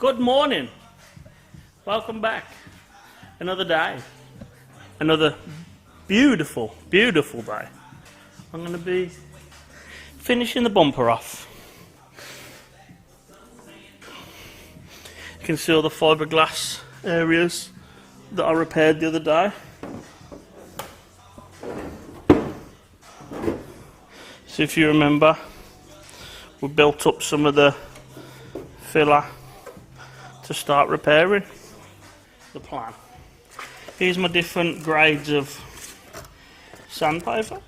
Good morning. Welcome back. Another day. Another beautiful, beautiful day. I'm going to be finishing the bumper off. You can see all the fiberglass areas that I repaired the other day. So if you remember, we built up some of the filler to start repairing. The plan. Here's my different grades of sandpaper.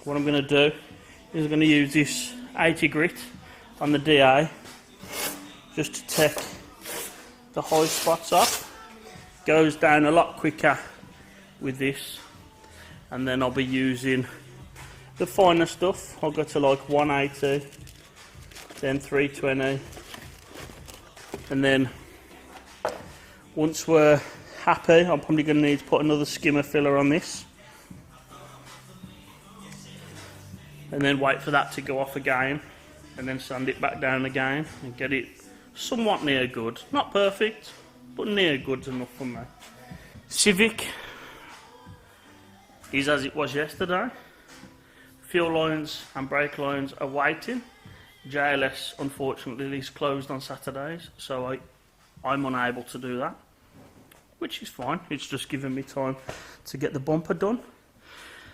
What I'm going to do is I'm going to use this 80 grit on the DA just to take the high spots off. Goes down a lot quicker with this, and then I'll be using the finer stuff. I'll go to like 180, then 320, and then once we're happy, I'm probably going to need to put another skimmer filler on this, and then wait for that to go off again, and then sand it back down again and get it somewhat near good. Not perfect, but near good's enough for me. Civic is as it was yesterday. Fuel lines and brake lines are waiting. JLS unfortunately is closed on Saturdays, so I'm unable to do that, which is fine. It's just giving me time to get the bumper done.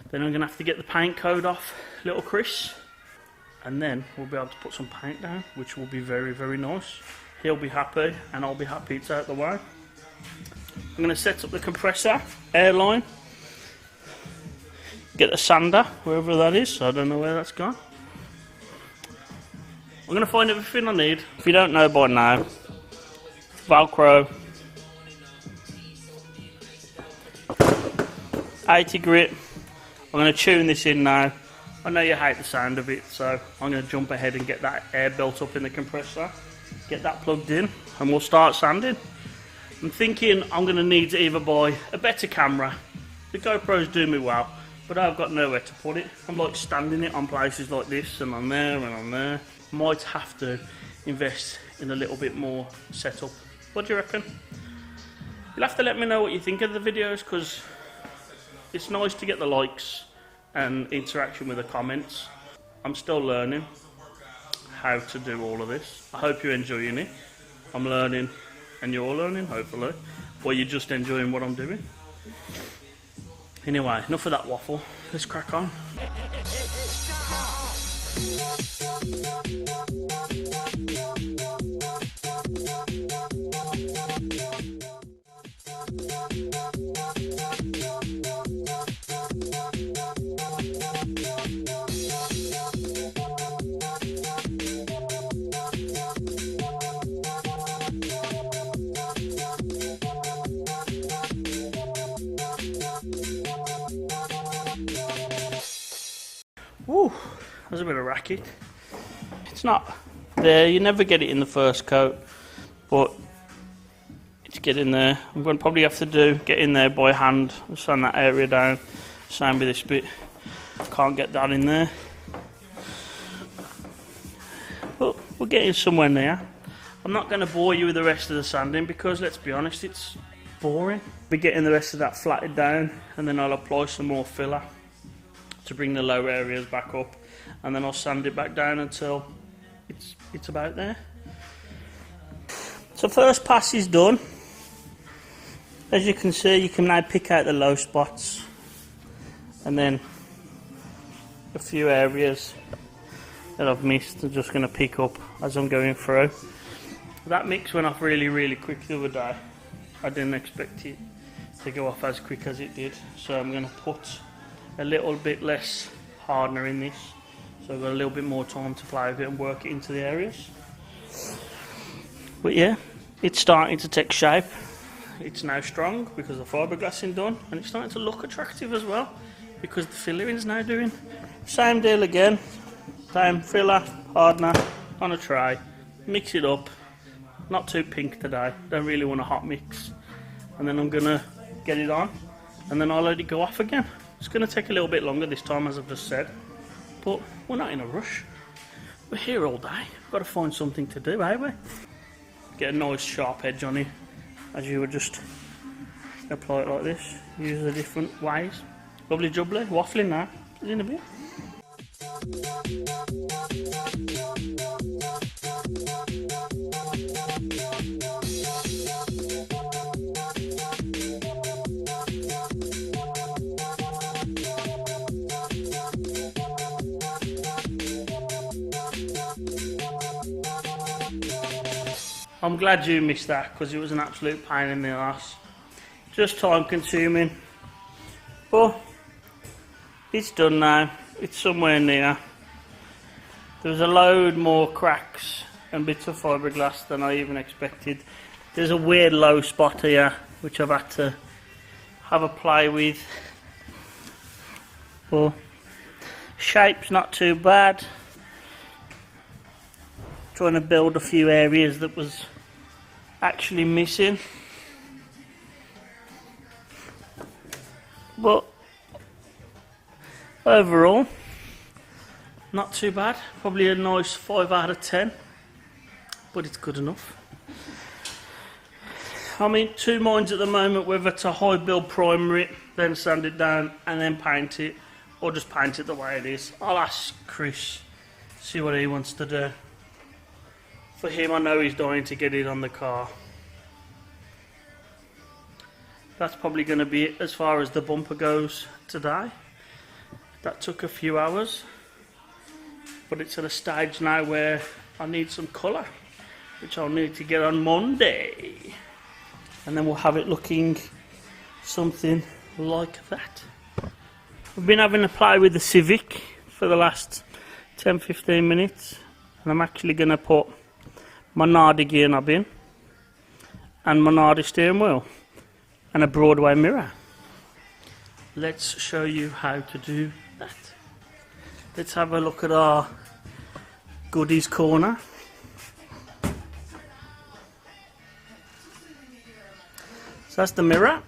Then I'm going to have to get the paint coat off little Chris, and then we'll be able to put some paint down, which will be very, very nice. He'll be happy and I'll be happy it's out the way. I'm going to set up the compressor, airline, get the sander, wherever that is. I don't know where that's gone. I'm going to find everything I need. If you don't know by now, Velcro, 80 grit. I'm going to tune this in now. I know you hate the sound of it, so I'm going to jump ahead and get that air built up in the compressor, get that plugged in, and we'll start sanding. I'm thinking I'm going to need to either buy a better camera. The GoPros do me well, but I've got nowhere to put it. I'm like standing it on places like this and on there and on there. Might have to invest in a little bit more setup. What do you reckon? You'll have to let me know what you think of the videos, because it's nice to get the likes and interaction with the comments. I'm still learning how to do all of this. I hope you're enjoying it. I'm learning and you're learning, hopefully. Or you're just enjoying what I'm doing. Anyway, enough of that waffle. Let's crack on. Woo, there's a bit of racket. It's not there, you never get it in the first coat, but it's getting there. I'm going to probably have to get in there by hand, sand that area down. Same with this bit, can't get that in there. But we're getting somewhere near. I'm not going to bore you with the rest of the sanding, because let's be honest, it's boring. We're getting the rest of that flatted down, and then I'll apply some more filler to bring the low areas back up, and then I'll sand it back down until it's about there. So first pass is done. As you can see, you can now pick out the low spots, and then a few areas that I've missed I'm just going to pick up as I'm going through. That mix went off really, really quick the other day. I didn't expect it to go off as quick as it did, so I'm going to put a little bit less hardener in this, so I've got a little bit more time to play with it and work it into the areas. But yeah, it's starting to take shape. It's now strong because the fiberglassing done, and it's starting to look attractive as well because the fillering's now doing. Same deal again, same filler, hardener on a tray, mix it up. Not too pink today, don't really want a hot mix, and then I'm gonna get it on, and then I'll let it go off again. It's going to take a little bit longer this time, as I've just said, but we're not in a rush. We're here all day. We've got to find something to do, eh we? get a nice sharp edge on it, as you would just apply it like this. Use the different ways. Lovely jubbly, waffling now. See you in a bit. I'm glad you missed that, because it was an absolute pain in the ass. Just time consuming. But it's done now. It's somewhere near. There's a load more cracks and bits of fiberglass than I even expected. There's a weird low spot here which I've had to have a play with. But shape's not too bad. Trying to build a few areas that was actually missing. But overall, not too bad. Probably a nice 5 out of 10, but it's good enough. I'm in two minds at the moment whether to high build primer it, then sand it down and then paint it, or just paint it the way it is. I'll ask Chris, see what he wants to do. For him, I know he's dying to get it on the car. That's probably going to be it as far as the bumper goes today. That took a few hours, but it's at a stage now where I need some colour, which I'll need to get on Monday, and then we'll have it looking something like that. I've been having a play with the Civic for the last 10-15 minutes, and I'm actually going to put my Nardi gear knob in, and my Nardi steering wheel, and a Broadway mirror. Let's show you how to do that. Let's have a look at our goodies corner. So that's the mirror.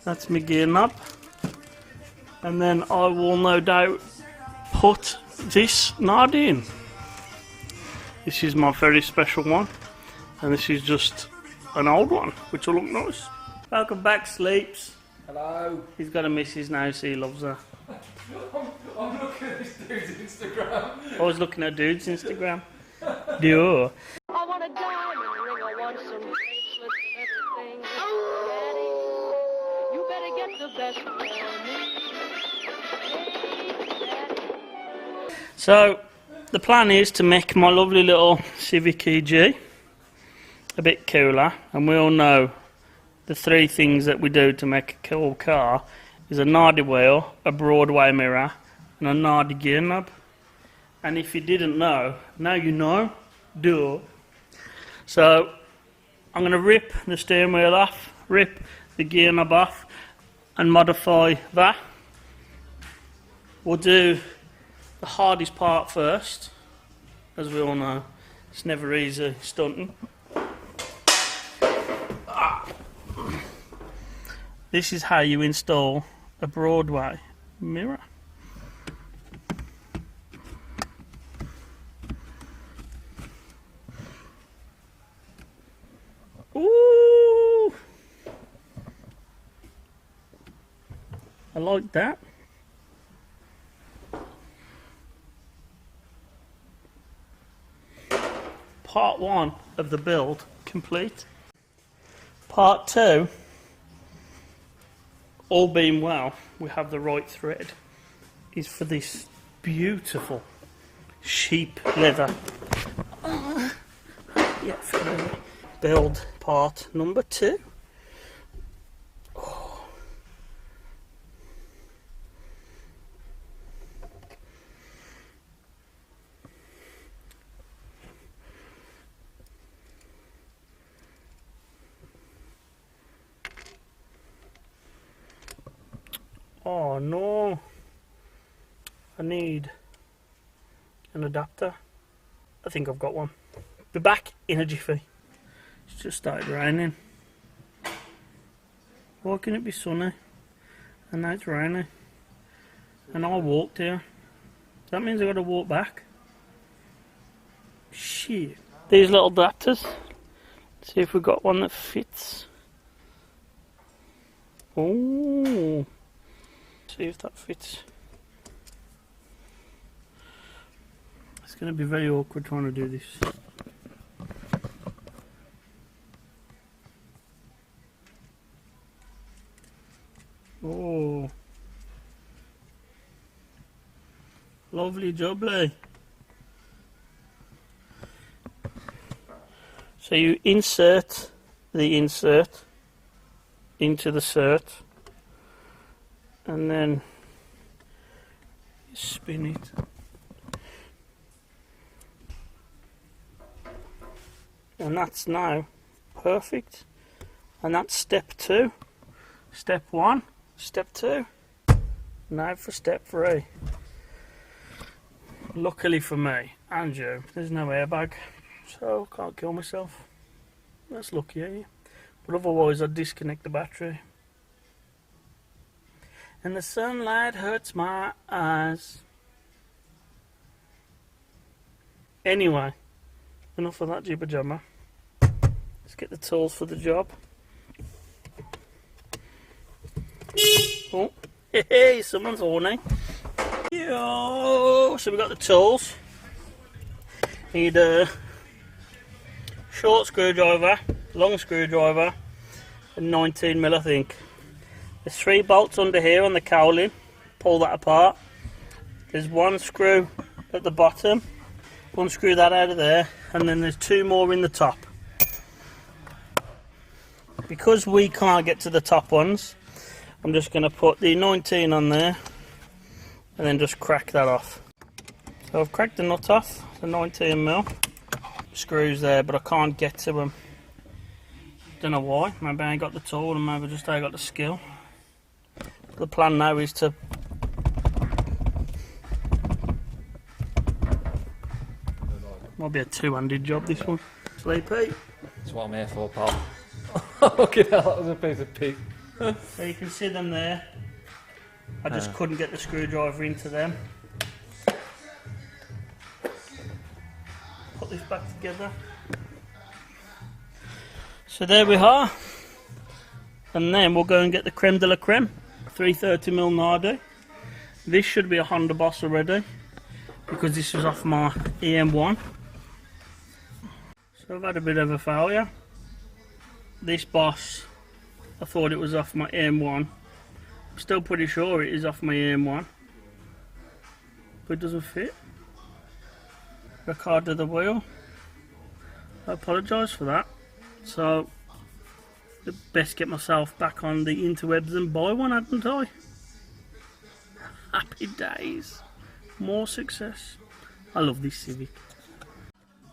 That's my gear knob. And then I will no doubt put this Nardi in. This is my very special one, and this is just an old one, which will look nice. Welcome back, Sleeps. Hello. He's got a missus now, so he loves her. I'm looking at this dude's Instagram. I was looking at dude's Instagram. Yeah. I want a diamond ring, I want some bracelets and everything. Daddy, you better get the best for me. Hey, Daddy. So, the plan is to make my lovely little Civic EG a bit cooler, and we all know the three things that we do to make a cool car is a Nardi wheel, a Broadway mirror, and a Nardi gear knob. And if you didn't know, now you know. Duh. So I'm going to rip the steering wheel off, rip the gear knob off, and modify that. We'll do the hardest part first, as we all know. It's never easy stunting. This is how you install a Broadway mirror. Ooh! I like that. Part 1 of the build complete. Part 2, all being well, we have the right thread, is for this beautiful sheep leather. Yeah, build part number 2. Oh no, I need an adapter. I think I've got one. Be back in a jiffy. It's just started raining. Why can it be sunny? And now it's raining. And I walked here. That means I've got to walk back. Shit. these little adapters. See if we've got one that fits. Oh, see if that fits. It's going to be very awkward trying to do this. Oh, lovely jubbly. So you insert the insert into the cert, and then you spin it. And that's now perfect. And that's step 2. Step 1, step 2. Now for step 3. Luckily for me and you, there's no airbag, so I can't kill myself. That's lucky, ain't you? But otherwise I'd disconnect the battery. And the sunlight hurts my eyes. Anyway, enough of that jibber jammer. Let's get the tools for the job. Oh, hey, someone's horny. Yo, so we've got the tools. Need a short screwdriver, long screwdriver, and 19mm I think. There's 3 bolts under here on the cowling. Pull that apart. There's 1 screw at the bottom. Unscrew that out of there, and then there's 2 more in the top. Because we can't get to the top ones, I'm just going to put the 19 on there and then just crack that off. So I've cracked the nut off, the 19mm. Screws there, but I can't get to them. Don't know why. Maybe I ain't got the tool, and maybe just I ain't got the skill. The plan now is to might be a 2-handed job, this one. Sleepy. That's what I'm here for, pal. Look at that, that was a piece of pig. So you can see them there. I just couldn't get the screwdriver into them. Put this back together. So there we are. And then we'll go and get the creme de la creme. 330mm Nardo. This should be a Honda Boss already, because this was off my EM1. So I've had a bit of a failure. This Boss, I thought it was off my EM1. I'm still pretty sure it is off my EM1, but it doesn't fit. The card to the wheel. I apologise for that. So I'd best get myself back on the interwebs and buy one, hadn't I? Happy days. More success. I love this Civic.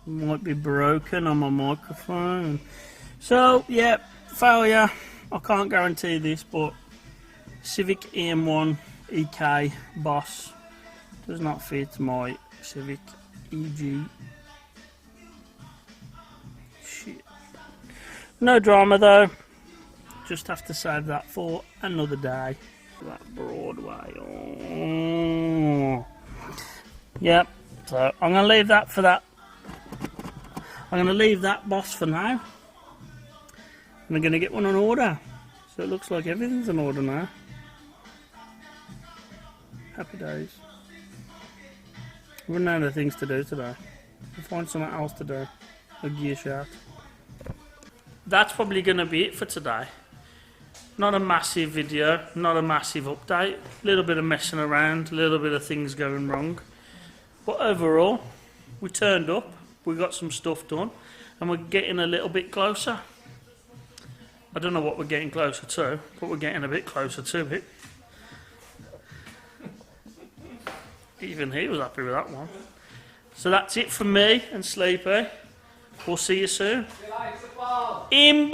It might be broken on my microphone. So, yeah, failure. I can't guarantee this, but Civic EM1 EK Boss does not fit my Civic EG. Shit. No drama though. Just have to save that for another day. That Broadway. Oh. Yep. So I'm gonna leave that for that. I'm gonna leave that Boss for now. And I'm gonna get one on order. So it looks like everything's on order now. Happy days. We're running out of things to do today. We'll find something else to do. A gear shaft. That's probably gonna be it for today. Not a massive video, not a massive update. A little bit of messing around, a little bit of things going wrong. But overall, we turned up, we got some stuff done, and we're getting a little bit closer. I don't know what we're getting closer to, but we're getting a bit closer to it. Even he was happy with that one. So that's it from me and Sleepy. We'll see you soon. In